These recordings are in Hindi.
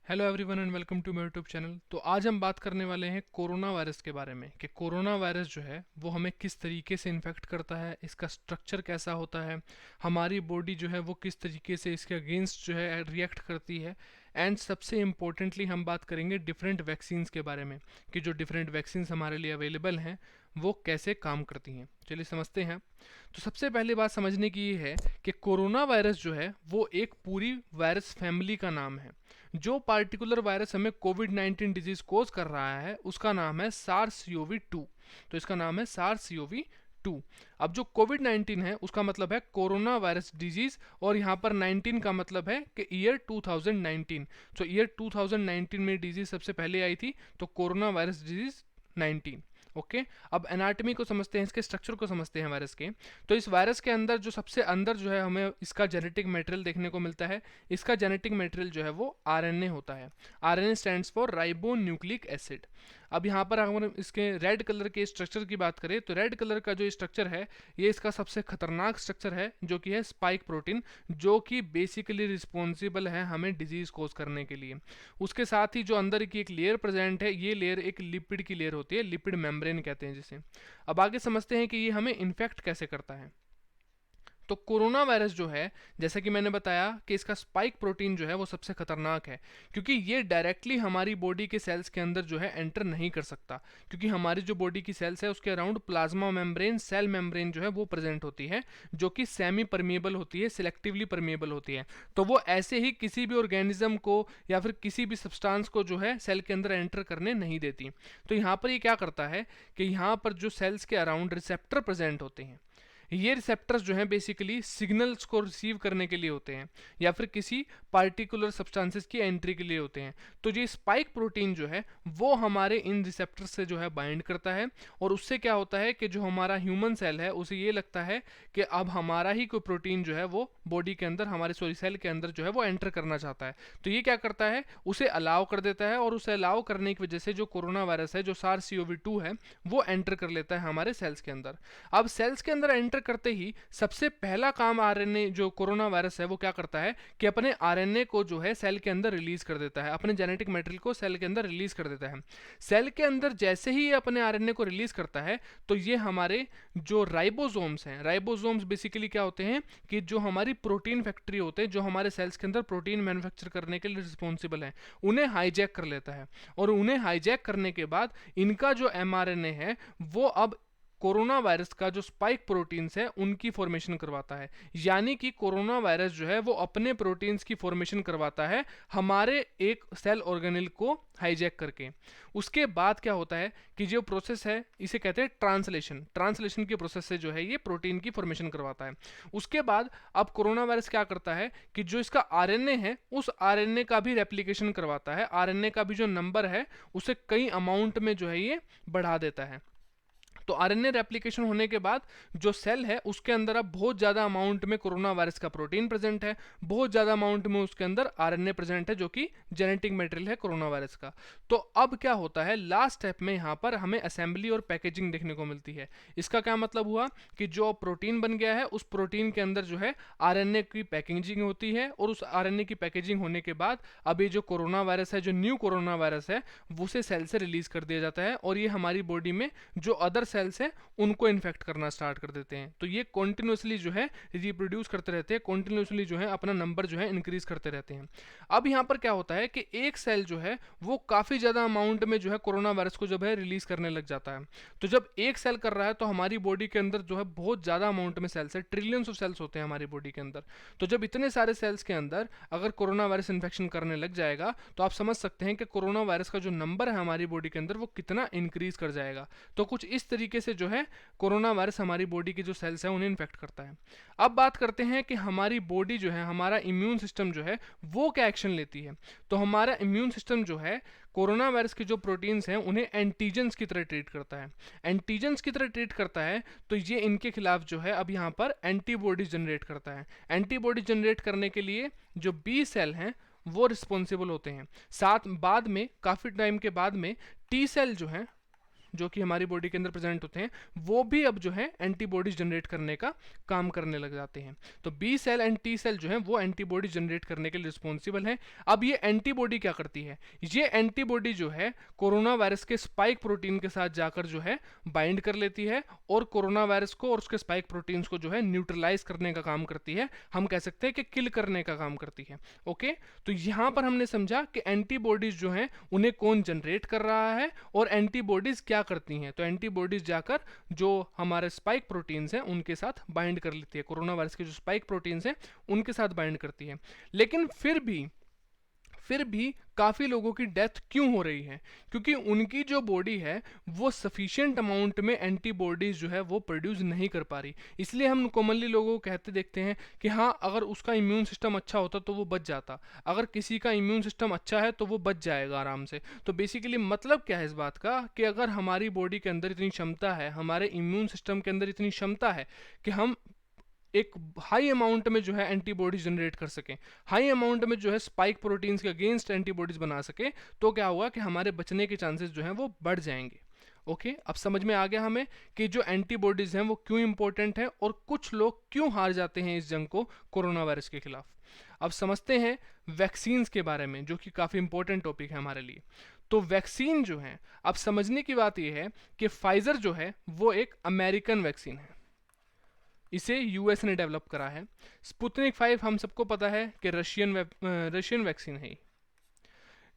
Hello everyone and welcome to my YouTube channel. तो आज हम बात करने वाले हैं कोरोना वायरस के बारे में कि कोरोना वायरस जो है वो हमें किस तरीके से इन्फेक्ट करता है, इसका स्ट्रक्चर कैसा होता है, हमारी बॉडी जो है वो किस तरीके से इसके अगेंस्ट जो है रिएक्ट करती है। एंड सबसे इम्पोर्टेंटली हम बात करेंगे डिफरेंट वैक्सीन्स के बारे में कि जो डिफरेंट वैक्सीन्स हमारे लिए अवेलेबल हैं वो कैसे काम करती हैं। चलिए समझते हैं। तो सबसे पहले बात समझने की ये है कि कोरोना वायरस जो है वो एक पूरी वायरस फैमिली का नाम है। जो पार्टिकुलर वायरस हमें कोविड-19 डिजीज कोज कर रहा है उसका नाम है SARS-CoV-2। तो इसका नाम है SARS-CoV-2। अब जो कोविड-19 है उसका मतलब है कोरोना वायरस डिजीज, और यहाँ पर 19 का मतलब है कि ईयर 2019। तो ईयर 2019 में डिजीज सबसे पहले आई थी, तो कोरोना वायरस डिजीज 19। ओके अब एनाटॉमी को समझते हैं, इसके स्ट्रक्चर को समझते हैं वायरस के। तो इस वायरस के अंदर जो सबसे अंदर जो है हमें इसका जेनेटिक मटेरियल देखने को मिलता है। इसका जेनेटिक मटेरियल जो है वो आरएनए होता है। RNA stands for ribo nucleic acid. अब यहाँ पर अगर इसके रेड कलर के स्ट्रक्चर की बात करें तो रेड कलर का जो स्ट्रक्चर है ये इसका सबसे खतरनाक स्ट्रक्चर है, जो कि है स्पाइक प्रोटीन, जो कि बेसिकली रिस्पॉन्सिबल है हमें डिजीज कोज करने के लिए। उसके साथ ही जो अंदर की एक लेयर प्रेजेंट है, ये लेयर एक लिपिड की लेयर होती है, लिपिड मेम्ब्रेन कहते हैं जिसे। अब आगे समझते हैं कि ये हमें इन्फेक्ट कैसे करता है। तो कोरोना वायरस जो है, जैसा कि मैंने बताया कि इसका स्पाइक प्रोटीन जो है वो सबसे खतरनाक है, क्योंकि ये डायरेक्टली हमारी बॉडी के सेल्स के अंदर जो है एंटर नहीं कर सकता, क्योंकि हमारी जो बॉडी की सेल्स है उसके around plasma membrane, cell membrane जो है वो प्रेजेंट होती है, जो कि सेमी परमिएबल होती है, सिलेक्टिवली परमिएबल होती है। तो वो ऐसे ही किसी भी ऑर्गेनिज्म को या फिर किसी भी सब्सटेंस को जो है सेल के अंदर एंटर करने नहीं देती। तो यहाँ पर ये क्या करता है कि यहाँ पर जो सेल्स के अराउंड रिसेप्टर प्रेजेंट होते हैं, ये रिसेप्टर्स जो हैं बेसिकली सिग्नल्स को रिसीव करने के लिए होते हैं या फिर किसी पार्टिकुलर सब्सटेंसेस की एंट्री के लिए होते हैं। तो ये स्पाइक प्रोटीन जो है वो हमारे इन रिसेप्टर्स से जो है बाइंड करता है, और उससे क्या होता है कि जो हमारा ह्यूमन सेल है उसे ये लगता है कि अब हमारा ही कोई प्रोटीन जो है वो बॉडी के अंदर, हमारे सेल के अंदर जो है वो एंटर करना चाहता है। तो ये क्या करता है, उसे अलाउ कर देता है, और उसे अलाउ करने की वजह से जो कोरोना वायरस है, जो SARS-CoV-2 है, वो एंटर कर लेता है हमारे सेल्स के अंदर। अब सेल्स के अंदर एंटर करते ही सबसे पहला काम आरएनए, जो कोरोना वायरस है, वो क्या करता है कि अपने आरएनए को जो है सेल के अंदर रिलीज कर देता है, अपने जेनेटिक मटेरियल को सेल के अंदर रिलीज कर देता है। सेल के अंदर जैसे ही ये अपने आरएनए को रिलीज करता है तो ये हमारे जो राइबोसोम्स हैं, राइबोसोम्स बेसिकली क्या होते हैं कि जो हमारी प्रोटीन फैक्ट्री होते हैं, जो हमारे सेल्स के अंदर प्रोटीन मैन्युफैक्चर करने के लिए रिस्पॉन्सिबल है, उन्हें हाईजैक कर लेता है। और उन्हें हाईजैक करने के बाद इनका जो एमआरएनए है वो अब कोरोना वायरस का जो स्पाइक प्रोटीन्स है उनकी फॉर्मेशन करवाता है। यानी कि कोरोना वायरस जो है वो अपने प्रोटीन्स की फॉर्मेशन करवाता है हमारे एक सेल ऑर्गेनेल को हाईजैक करके। उसके बाद क्या होता है कि जो प्रोसेस है इसे कहते हैं ट्रांसलेशन। ट्रांसलेशन की प्रोसेस से जो है ये प्रोटीन की फॉर्मेशन करवाता है। उसके बाद अब कोरोना वायरस क्या करता है कि जो इसका आरएनए है उस आरएनए का भी रेप्लिकेशन करवाता है। आरएनए का भी जो नंबर है उसे कई अमाउंट में जो है ये बढ़ा देता है। तो आरएनए रेप्लिकेशन होने के बाद जो सेल है उसके अंदर अब बहुत ज़्यादा अमाउंट में कोरोना वायरस का प्रोटीन प्रेजेंट है, बहुत ज़्यादा अमाउंट में उसके अंदर आरएनए प्रेजेंट है, जो कि जेनेटिक मटेरियल है कोरोना वायरस का। तो अब क्या होता है, लास्ट स्टेप में यहाँ पर हमें असेंबली और पैकेजिंग देखने को मिलती है। इसका क्या मतलब हुआ कि जो प्रोटीन बन गया है उस प्रोटीन के अंदर जो है आरएनए की पैकेजिंग होती है, और उस आरएनए की पैकेजिंग होने के बाद अब ये जो कोरोना वायरस है, जो न्यू कोरोना वायरस है, उसे सेल से रिलीज कर दिया जाता है, और ये हमारी बॉडी में जो अदर सेल्स हैं उनको इन्फेक्ट करना स्टार्ट कर देते हैं। तो ये कॉन्टिन्यूसली जो है रिप्रोड्यूस करते रहते हैं, कॉन्टिन्यूसली जो है अपना नंबर जो है इंक्रीज करते रहते हैं। अब यहाँ पर क्या होता है कि एक सेल जो है वो काफ़ी ज़्यादा अमाउंट में जो है कोरोना वायरस को जब है रिलीज करने लग जाता है। तो जब एक सेल कर रहा है तो हमारी बॉडी के अंदर जो है बहुत ज़्यादा अमाउंट में सेल्स है, ट्रिलियंस ऑफ सेल्स होते हैं हमारी बॉडी के अंदर। तो जब इतने सारे सेल्स के अंदर अगर कोरोना वायरस इन्फेक्शन करने लग जाएगा तो आप समझ सकते हैं कि कोरोना वायरस का जो नंबर है हमारी बॉडी के अंदर वो कितना इंक्रीज कर जाएगा। तो कुछ इस तरीके से जो है कोरोना वायरस हमारी बॉडी के जो सेल्स हैं उन्हें इन्फेक्ट करता है। अब बात करते हैं कि हमारी बॉडी जो है, हमारा इम्यून सिस्टम जो है वो क्या एक्शन लेती है। तो हमारा इम्यून सिस्टम जो है कोरोना वायरस के जो प्रोटीन्स हैं उन्हें एंटीजेंस की तरह ट्रीट करता है। एंटीजेंस की तरह ट्रीट करता है तो ये इनके खिलाफ जो है अब यहाँ पर एंटीबॉडीज जनरेट करता है। एंटीबॉडी जनरेट करने के लिए जो बी सेल हैं वो रिस्पॉन्सिबल होते हैं। साथ बाद में काफ़ी टाइम के बाद में टी सेल जो है जो कि हमारी बॉडी के अंदर प्रेजेंट होते हैं, वो भी अब जो है एंटीबॉडीज जनरेट करने का काम करने लग जाते हैं। तो B cell and T cell जो है वो एंटीबॉडी जनरेट करने के लिए रिस्पॉन्सिबल है। अब ये एंटीबॉडी क्या करती है, ये एंटीबॉडी जो है कोरोना वायरस के स्पाइक प्रोटीन के साथ जाकर जो है बाइंड कर लेती है और कोरोना वायरस को और उसके स्पाइक प्रोटीन्स को जो है न्यूट्रलाइज करने का काम करती है, हम कह सकते हैं कि किल करने का काम करती है। ओके, तो यहां पर हमने समझा कि एंटीबॉडीज जो हैं उन्हें कौन जनरेट कर रहा है और एंटीबॉडीज क्या करती हैं। तो एंटीबॉडीज जाकर जो हमारे स्पाइक प्रोटीन्स हैं उनके साथ बाइंड कर लेती है, कोरोना वायरस के जो स्पाइक प्रोटीन्स हैं उनके साथ बाइंड करती है। लेकिन फिर भी काफ़ी लोगों की डेथ क्यों हो रही है, क्योंकि उनकी जो बॉडी है वो सफिशिएंट अमाउंट में एंटीबॉडीज़ जो है वो प्रोड्यूस नहीं कर पा रही। इसलिए हम कॉमनली लोगों को कहते देखते हैं कि हाँ, अगर उसका इम्यून सिस्टम अच्छा होता तो वो बच जाता, अगर किसी का इम्यून सिस्टम अच्छा है तो वो बच जाएगा आराम से। तो बेसिकली मतलब क्या है इस बात का कि अगर हमारी बॉडी के अंदर इतनी क्षमता है, हमारे इम्यून सिस्टम के अंदर इतनी क्षमता है कि हम एक हाई अमाउंट में जो है एंटीबॉडीज जनरेट कर सकें, हाई अमाउंट में जो है स्पाइक प्रोटीन्स के अगेंस्ट एंटीबॉडीज बना सके, तो क्या होगा कि हमारे बचने के चांसेस जो हैं वो बढ़ जाएंगे। ओके, अब समझ में आ गया हमें कि जो एंटीबॉडीज हैं वो क्यों इंपॉर्टेंट है और कुछ लोग क्यों हार जाते हैं इस जंग को कोरोना वायरस के खिलाफ। अब समझते हैं वैक्सीन्स के बारे में, जो कि काफ़ी इंपॉर्टेंट टॉपिक है हमारे लिए। तो वैक्सीन जो है, अब समझने की बात यह है कि फाइजर जो है वो एक अमेरिकन वैक्सीन है, इसे यूएस ने डेवलप करा है। स्पुतनिक 5 हम सबको पता है कि रशियन वैक्सीन है।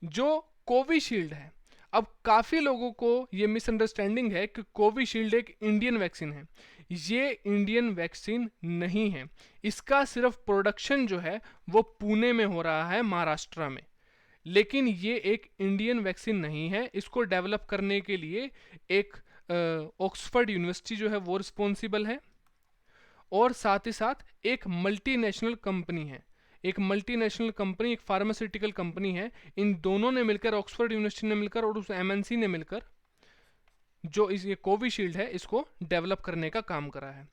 जो कोविशील्ड है, अब काफ़ी लोगों को ये मिसअंडरस्टैंडिंग है कि कोविशील्ड एक इंडियन वैक्सीन है। ये इंडियन वैक्सीन नहीं है, इसका सिर्फ प्रोडक्शन जो है वो पुणे में हो रहा है, महाराष्ट्र में। लेकिन ये एक इंडियन वैक्सीन नहीं है, इसको डेवलप करने के लिए एक ऑक्सफोर्ड यूनिवर्सिटी जो है वो रिस्पॉन्सिबल है और साथ ही साथ एक मल्टीनेशनल कंपनी है, एक मल्टीनेशनल कंपनी, एक फार्मास्यूटिकल कंपनी है। इन दोनों ने मिलकर, ऑक्सफोर्ड यूनिवर्सिटी ने मिलकर और उस एमएनसी ने मिलकर जो ये कोविशील्ड है इसको डेवलप करने का काम करा है।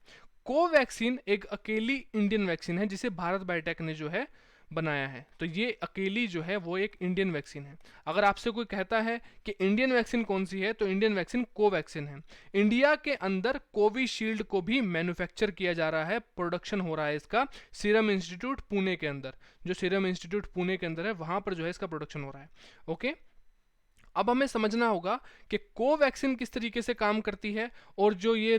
कोवैक्सीन एक अकेली इंडियन वैक्सीन है जिसे भारत बायोटेक ने जो है बनाया है। तो ये अकेली जो है वो एक इंडियन वैक्सीन है। अगर आपसे कोई कहता है कि इंडियन वैक्सीन कौन सी है, तो इंडियन वैक्सीन कोवैक्सीन है। इंडिया के अंदर कोविशील्ड को भी मैन्युफैक्चर किया जा रहा है, प्रोडक्शन हो रहा है इसका सीरम इंस्टीट्यूट पुणे के अंदर। जो सीरम इंस्टीट्यूट पुणे के अंदर है वहां पर जो है इसका प्रोडक्शन हो रहा है। ओके, अब हमें समझना होगा कि कोवैक्सीन किस तरीके से काम करती है और जो ये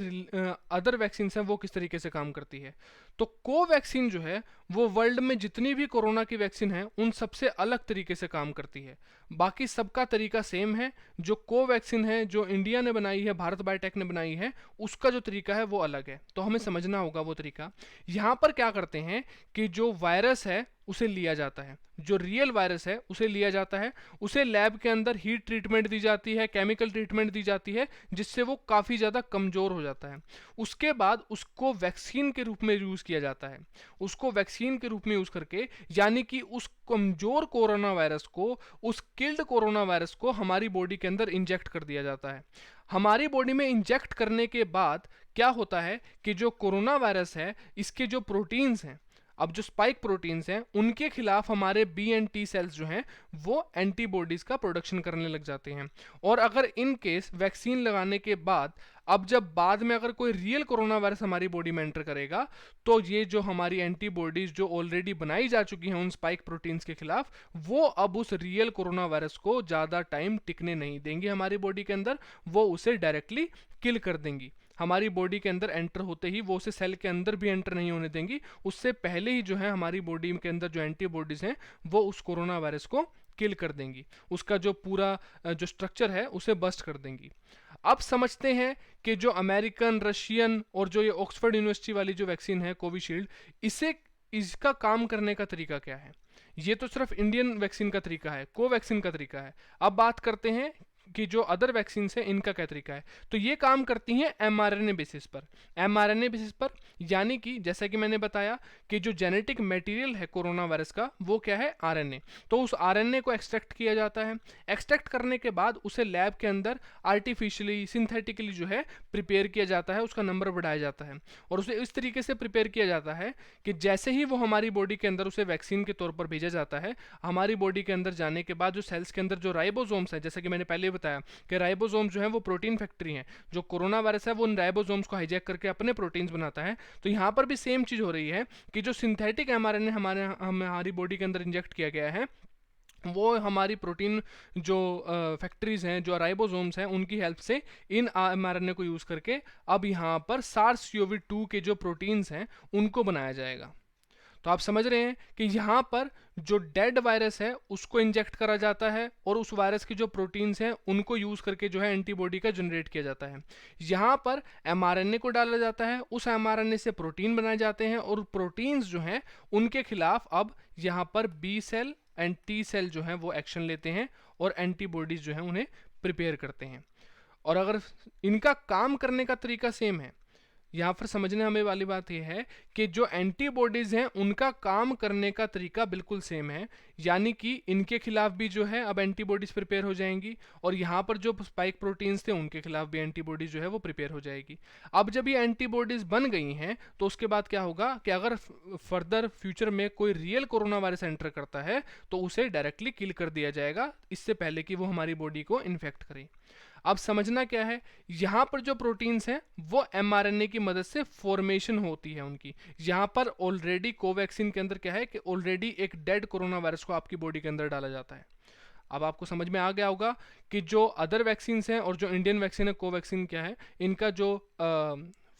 अदर वैक्सीन हैं वो किस तरीके से काम करती है। तो कोवैक्सीन जो है वो वर्ल्ड में जितनी भी कोरोना की वैक्सीन है उन सबसे अलग तरीके से काम करती है। बाकी सबका तरीका सेम है। जो कोवैक्सीन है जो इंडिया ने बनाई है, भारत बायोटेक ने बनाई है, उसका जो तरीका है वो अलग है। तो हमें समझना होगा वो तरीका। यहाँ पर क्या करते हैं कि जो वायरस है उसे लिया जाता है, जो रियल वायरस है उसे लिया जाता है, उसे लैब के अंदर हीट ट्रीटमेंट दी जाती है, केमिकल ट्रीटमेंट दी जाती है, जिससे वो काफ़ी ज़्यादा कमज़ोर हो जाता है। उसके बाद उसको वैक्सीन के रूप में यूज़ किया जाता है। उसको वैक्सीन के रूप में यूज़ करके, यानी कि उस कमज़ोर कोरोना वायरस को, उस किल्ड कोरोना वायरस को हमारी बॉडी के अंदर इंजेक्ट कर दिया जाता है। हमारी बॉडी में इंजेक्ट करने के बाद क्या होता है कि जो कोरोना वायरस है इसके जो प्रोटीन्स हैं, अब जो स्पाइक प्रोटीन्स हैं उनके खिलाफ हमारे बी एंड टी सेल्स जो हैं वो एंटीबॉडीज का प्रोडक्शन करने लग जाते हैं। और अगर इन केस वैक्सीन लगाने के बाद, अब जब बाद में अगर कोई रियल कोरोना वायरस हमारी बॉडी में एंटर करेगा, तो ये जो हमारी एंटीबॉडीज जो ऑलरेडी बनाई जा चुकी हैं उन स्पाइक प्रोटीन्स के खिलाफ, वो अब उस रियल कोरोना वायरस को ज़्यादा टाइम टिकने नहीं देंगी हमारी बॉडी के अंदर, वो उसे डायरेक्टली किल कर देंगी। हमारी बॉडी के अंदर एंटर होते ही वो उसे सेल के अंदर भी एंटर नहीं होने देंगी, उससे पहले ही जो है हमारी बॉडी के अंदर जो एंटीबॉडीज हैं वो उस कोरोना वायरस को किल कर देंगी, उसका जो पूरा जो स्ट्रक्चर है उसे बस्ट कर देंगी। अब समझते हैं कि जो अमेरिकन, रशियन और जो ये ऑक्सफोर्ड यूनिवर्सिटी वाली जो वैक्सीन है कोविशील्ड, इसका काम करने का तरीका क्या है। ये तो सिर्फ इंडियन वैक्सीन का तरीका है, कोवैक्सीन का तरीका है। अब बात करते हैं कि जो अदर वैक्सीन है इनका क्या तरीका है। तो ये काम करती हैं एमआरएनए बेसिस पर। एमआरएनए बेसिस पर यानी कि जैसा कि मैंने बताया कि जो जेनेटिक मटेरियल है कोरोना वायरस का वो क्या है, आरएनए। तो उस आरएनए को एक्सट्रैक्ट किया जाता है। एक्सट्रैक्ट करने के बाद उसे लैब के अंदर आर्टिफिशियली, सिंथेटिकली जो है प्रिपेयर किया जाता है, उसका नंबर बढ़ाया जाता है और उसे इस तरीके से प्रिपेयर किया जाता है कि जैसे ही वो हमारी बॉडी के अंदर उसे वैक्सीन के तौर पर भेजा जाता है, हमारी बॉडी के अंदर जाने के बाद जो सेल्स के अंदर जो राइबोसोम्स है, जैसा कि मैंने पहले बताया कि राइबोसोम जो है वो प्रोटीन फैक्ट्री है, जो कोरोना वायरस है वो उन राइबोसोम्स को हाईजैक करके अपने प्रोटीन्स बनाता है। तो यहाँ पर भी सेम चीज़ हो रही है कि जो सिंथेटिक एमआरएनए हमारी बॉडी के अंदर इंजेक्ट किया गया है, वो हमारी प्रोटीन जो फैक्ट्रीज हैं, जो राइबोसोम्स हैं, उनकी हेल्प से इन एमआरएनए को यूज़ करके अब यहाँ पर SARS-CoV-2 के जो प्रोटीन्स हैं उनको बनाया जाएगा। तो आप समझ रहे हैं कि यहाँ पर जो डेड वायरस है उसको इंजेक्ट करा जाता है और उस वायरस की जो प्रोटीन्स हैं उनको यूज़ करके जो है एंटीबॉडी का जनरेट किया जाता है। यहाँ पर एमआरएनए को डाला जाता है, उस एमआरएनए से प्रोटीन बनाए जाते हैं और प्रोटीन्स जो हैं उनके खिलाफ अब यहाँ पर B cell and T cell जो है वो एक्शन लेते हैं और एंटीबॉडीज जो है उन्हें प्रिपेयर करते हैं। और अगर इनका काम करने का तरीका सेम है, यहाँ पर समझने हमें वाली बात यह है कि जो एंटीबॉडीज हैं उनका काम करने का तरीका बिल्कुल सेम है, यानी कि इनके खिलाफ भी जो है अब एंटीबॉडीज प्रिपेयर हो जाएंगी और यहाँ पर जो स्पाइक प्रोटीन्स थे उनके खिलाफ भी एंटीबॉडीज जो है वो प्रिपेयर हो जाएगी। अब जब ये एंटीबॉडीज बन गई हैं तो उसके बाद क्या होगा कि अगर फर्दर फ्यूचर में कोई रियल कोरोना वायरस एंटर करता है तो उसे डायरेक्टली किल कर दिया जाएगा, इससे पहले कि वो हमारी बॉडी को इन्फेक्ट करे। अब समझना क्या है, यहाँ पर जो प्रोटीन्स हैं वो एमआरएनए की मदद से फॉर्मेशन होती है उनकी। यहाँ पर ऑलरेडी कोवैक्सीन के अंदर क्या है कि ऑलरेडी एक डेड कोरोना वायरस को आपकी बॉडी के अंदर डाला जाता है। अब आपको समझ में आ गया होगा कि जो अदर वैक्सीन हैं और जो इंडियन वैक्सीन है कोवैक्सीन क्या है, इनका जो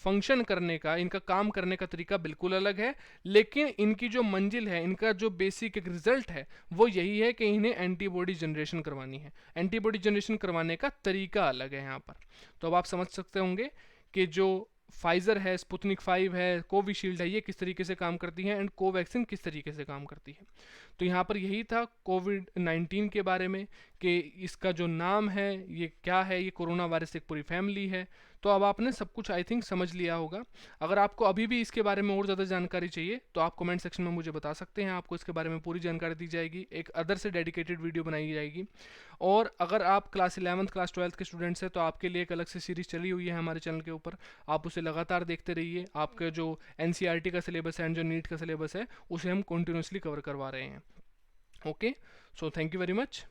फंक्शन करने का, इनका काम करने का तरीका बिल्कुल अलग है, लेकिन इनकी जो मंजिल है, इनका जो बेसिक एक रिजल्ट है वो यही है कि इन्हें एंटीबॉडी जनरेशन करवानी है। एंटीबॉडी जनरेशन करवाने का तरीका अलग है यहाँ पर। तो अब आप समझ सकते होंगे कि जो फाइजर है, स्पुतनिक 5 है, कोविशील्ड है, ये किस तरीके से काम करती हैं एंड कोवैक्सीन किस तरीके से काम करती है। तो यहाँ पर यही था कोविड-19 के बारे में कि इसका जो नाम है ये क्या है, ये कोरोना वायरस एक पूरी फैमिली है। तो अब आपने सब कुछ आई थिंक समझ लिया होगा। अगर आपको अभी भी इसके बारे में और ज़्यादा जानकारी चाहिए तो आप कमेंट सेक्शन में मुझे बता सकते हैं, आपको इसके बारे में पूरी जानकारी दी जाएगी, एक अदर से डेडिकेटेड वीडियो बनाई जाएगी। और अगर आप क्लास 11th क्लास 12th के स्टूडेंट्स हैं तो आपके लिए एक अलग से सीरीज़ चली हुई है हमारे चैनल के ऊपर, आप उसे लगातार देखते रहिए। आपका जो NCERT का सिलेबस है एंड जो नीट का सिलेबस है उसे हम कंटिन्यूसली कवर करवा रहे हैं। Okay, so thank you very much.